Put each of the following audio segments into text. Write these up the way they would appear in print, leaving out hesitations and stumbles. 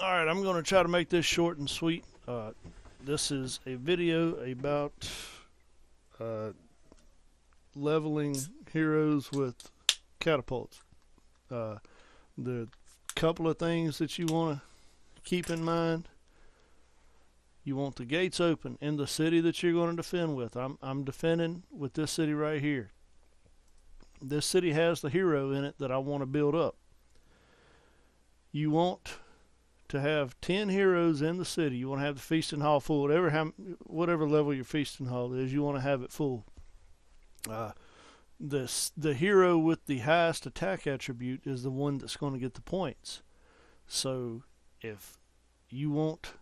Alright, I'm going to try to make this short and sweet. This is a video about uh, leveling heroes with catapults. The couple of things that you want to keep in mind. You want the gates open in the city that you're going to defend with. I'm defending with this city right here. This city has the hero in it that I want to build up. You want to have 10 heroes in the city. You want to have the feasting hall full. Whatever level your feasting hall is, you want to have it full. The hero with the highest attack attribute is the one that's going to get the points. So if you want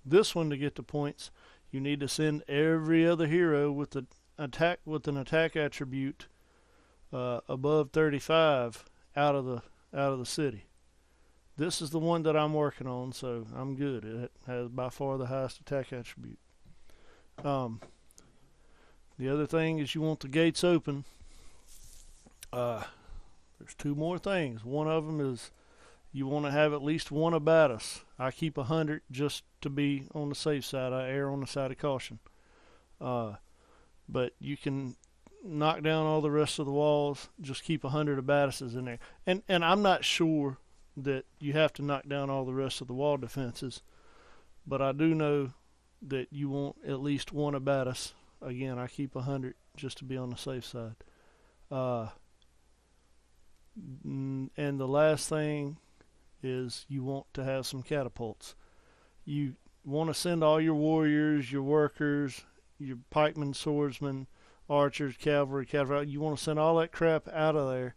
this one to get the points, you need to send every other hero with an attack attribute above 35 out of the city. This is the one that I'm working on, so I'm good. It has by far the highest attack attribute. The other thing is you want the gates open. There's two more things. One of them is you want to have at least one abatis. I keep 100 just to be on the safe side. I err on the side of caution. But you can knock down all the rest of the walls. Just keep 100 abatises in there. And I'm not sure that you have to knock down all the rest of the wall defenses, but I do know that you want at least one abatis. Again, I keep 100 just to be on the safe side. And the last thing is you want to have some catapults. You want to send all your warriors, your workers, your pikemen, swordsmen, archers, cavalry. You want to send all that crap out of there.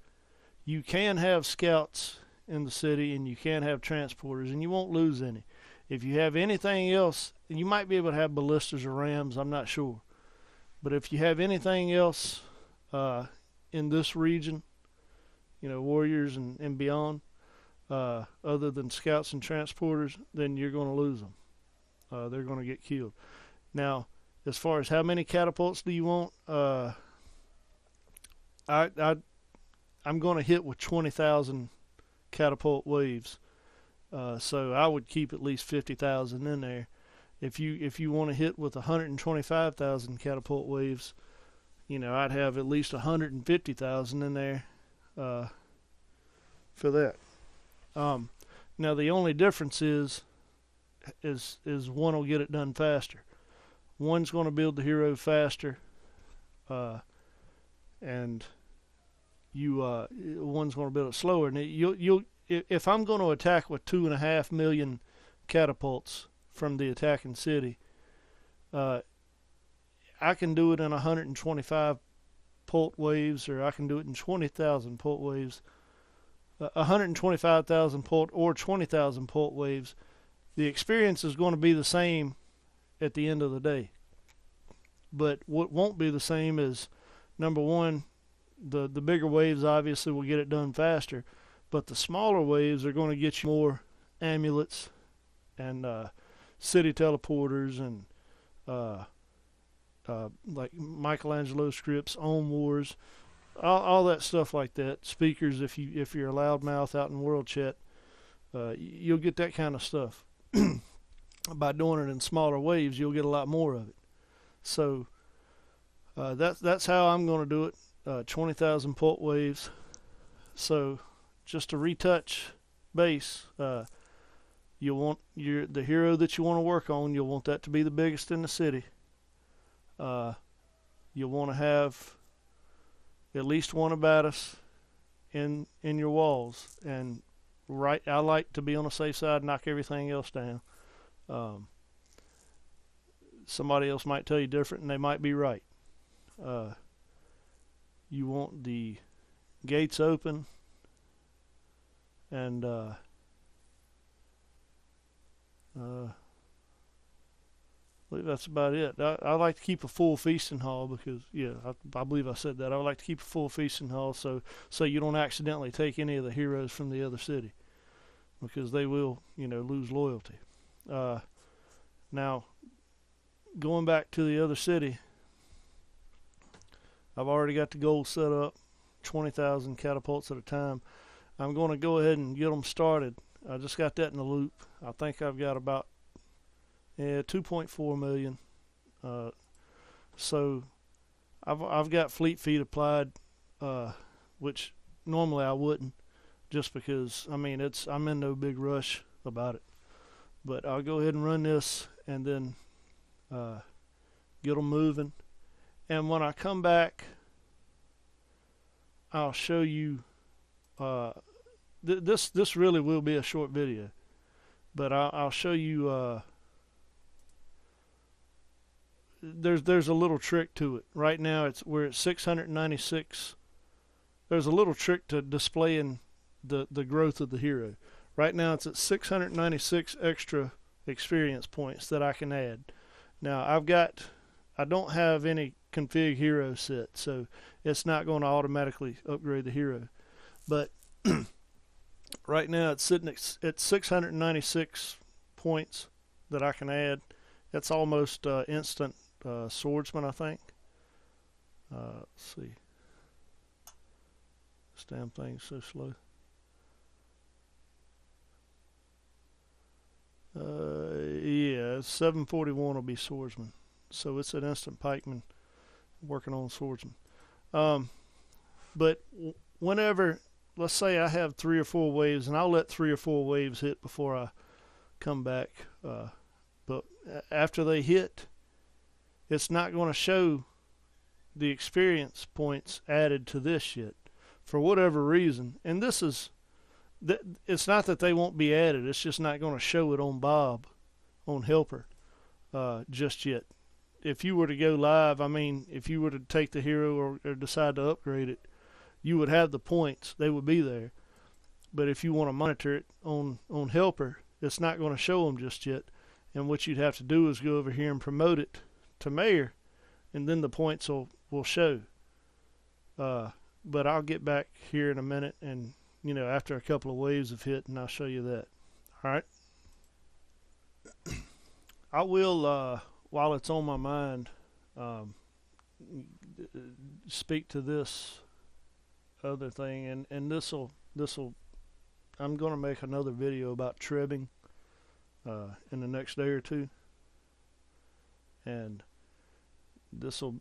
You can have scouts in the city, and you can have transporters, and you won't lose any. If you have anything else, and you might be able to have ballistas or rams, I'm not sure. But if you have anything else in this region, warriors and beyond, other than scouts and transporters, then you're going to lose them. They're going to get killed. Now, as far as how many catapults do you want, I'm going to hit with 20,000 catapult waves. So I would keep at least 50,000 in there. If you want to hit with 125,000 catapult waves, I'd have at least 150,000 in there for that. Now the only difference is one will get it done faster. One's going to build the hero faster, and one's going to build it slower. And if I'm going to attack with 2.5 million catapults from the attacking city, I can do it in 125 pult waves, or I can do it in 20,000 pult waves. 125,000 pult or 20,000 pult waves. The experience is going to be the same at the end of the day. But what won't be the same is, number one, the bigger waves obviously will get it done faster, but the smaller waves are going to get you more amulets and city teleporters and like Michelangelo scripts, ohm wars, all that stuff like that. Speakers, if you're a loudmouth out in world chat, you'll get that kind of stuff. By doing it in smaller waves, you'll get a lot more of it. So that's how I'm going to do it. 20,000 pult waves. So just to retouch base, you'll want the hero that you want to work on. You'll want that to be the biggest in the city. You'll want to have at least one abatis in your walls. And I like to be on the safe side, knock everything else down. Somebody else might tell you different, and they might be right. You want the gates open, and I believe that's about it. I like to keep a full feasting hall because, I believe I said that. I would like to keep a full feasting hall so you don't accidentally take any of the heroes from the other city, because they will, lose loyalty. Now, going back to the other city, I've already got the goal set up, 20,000 catapults at a time. I'm going to go ahead and get them started I just got that in the loop. I think I've got about 2.4 million. So I've got fleet feet applied, which normally I wouldn't, just because I'm in no big rush about it. But I'll go ahead and run this and then get them moving. And when I come back, I'll show you. This really will be a short video, but I'll show you. There's a little trick to it. Right now we're at 696. There's a little trick to displaying the growth of the hero. Right now it's at 696 extra experience points that I can add. Now I don't have any config hero set, so it's not going to automatically upgrade the hero. But right now it's sitting at 696 points that I can add. That's almost instant swordsman, I think. Let's see. This damn thing's so slow. Yeah, 741 will be swordsman. So it's an instant pikeman working on swordsman. But whenever, let's say I have 3 or 4 waves, and I'll let 3 or 4 waves hit before I come back. But after they hit, it's not going to show the experience points added to this yet, for whatever reason. And this is, it's not that they won't be added, it's just not going to show it on Bob, on Helper, just yet. If you were to go live, if you were to take the hero or decide to upgrade it, you would have the points, they would be there. But if you want to monitor it on Helper, it's not going to show them just yet. And what you'd have to do is go over here and promote it to mayor, and then the points will show. But I'll get back here in a minute, and after a couple of waves have hit, and I'll show you that. All right. I will, while it's on my mind, speak to this other thing, and this'll I'm going to make another video about tribbing in the next day or two, and this'll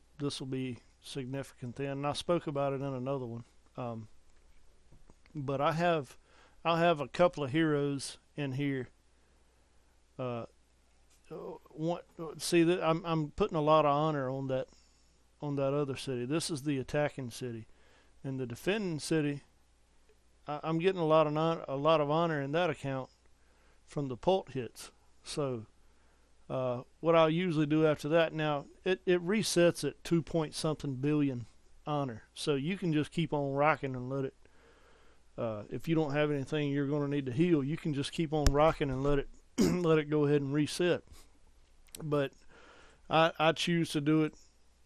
be significant then. And I spoke about it in another one, but I'll have a couple of heroes in here. See that I'm putting a lot of honor on that other city. This is the attacking city, and the defending city, I'm getting a lot of honor in that account from the pult hits. So what I'll usually do after that, now it resets at 2 point something billion honor, so you can just keep on rocking and let it, if you don't have anything you're going to need to heal, you can just keep on rocking and let it let it go ahead and reset. But I choose to do it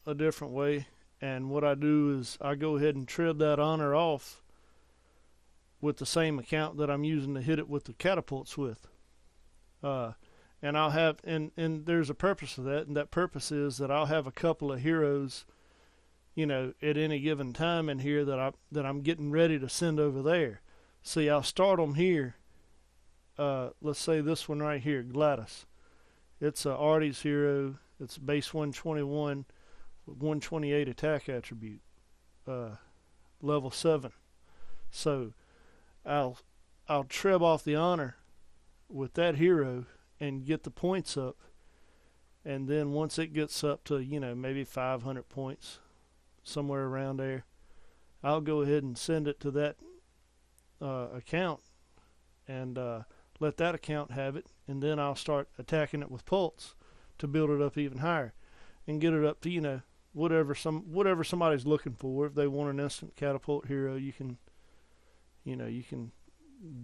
a different way, and what I do is I go ahead and trib that honor off with the same account that I'm using to hit it with the catapults with. And I'll have, and there's a purpose to that, and that purpose is that I'll have a couple of heroes, at any given time in here that I'm getting ready to send over there. See, I'll start them here. Let's say this one right here, Gladys. It's Artie's hero. It's base 121, 128 attack attribute, level 7. So I'll trib off the honor with that hero and get the points up, and then once it gets up to maybe 500 points, somewhere around there, I'll go ahead and send it to that account and let that account have it, and then I'll start attacking it with pulse to build it up even higher and get it up to whatever somebody's looking for. If they want an instant catapult hero, you can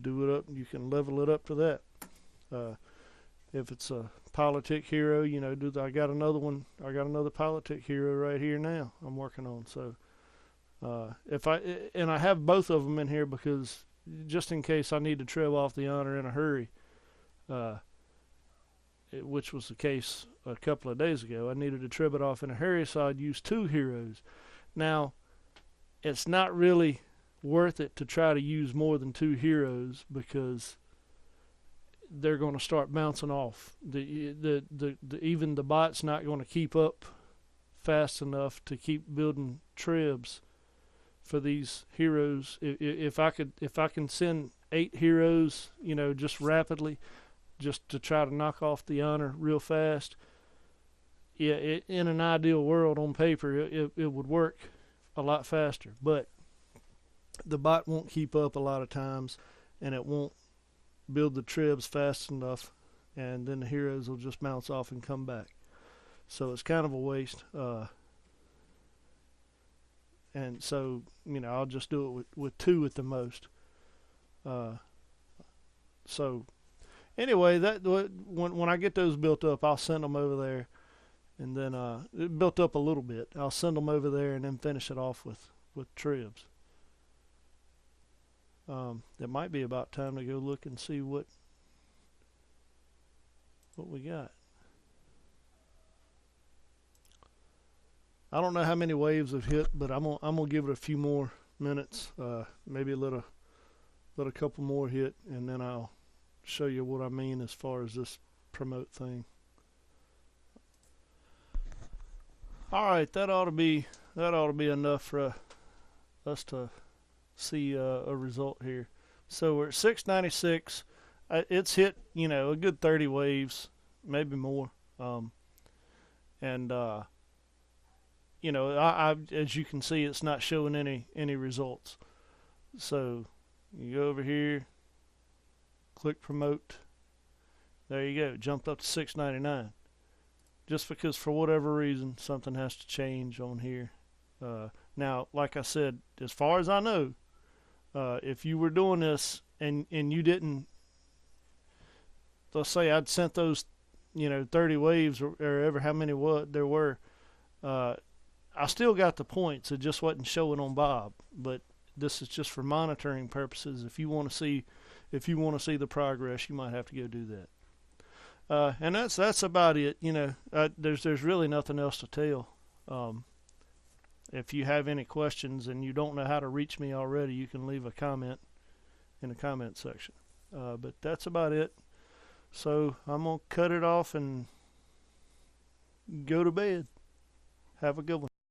do it up, you can level it up to that. If it's a politic hero, I got another politic hero right here now I'm working on. So I have both of them in here because just in case I need to trib off the honor in a hurry, which was the case a couple of days ago. I needed to trib it off in a hurry, so I'd use 2 heroes. Now, it's not really worth it to try to use more than 2 heroes because they're going to start bouncing off. Even the bot's not going to keep up fast enough to keep building tribs for these heroes. If I can send 8 heroes, just rapidly, just to try to knock off the honor real fast. Yeah, in an ideal world on paper, it would work a lot faster, but the bot won't keep up a lot of times, and it won't build the tribs fast enough, and then the heroes will just bounce off and come back. So it's kind of a waste. And so, I'll just do it with 2 at the most. So anyway, that when I get those built up, I'll send them over there, and then it built up a little bit. I'll send them over there and then finish it off with tribs. It might be about time to go look and see what we got. I don't know how many waves have hit, but I'm gonna give it a few more minutes. Maybe let a couple more hit, and then I'll show you what I mean as far as this promote thing. All right, that ought to be enough for us to see a result here. So we're at 696. It's hit, a good 30 waves, maybe more. I as you can see, it's not showing any results. So you go over here, click promote. There you go. Jumped up to 699. Just because for whatever reason something has to change on here. Now, like I said, as far as I know, if you were doing this and you didn't, let's say I'd sent those 30 waves or ever how many there were, I still got the points. It just wasn't showing on Bob. But this is just for monitoring purposes. If you want to see the progress, you might have to go do that. And that's about it. There's really nothing else to tell. If you have any questions and you don't know how to reach me already, you can leave a comment in the comment section. But that's about it. So I'm gonna cut it off and go to bed. Have a good one.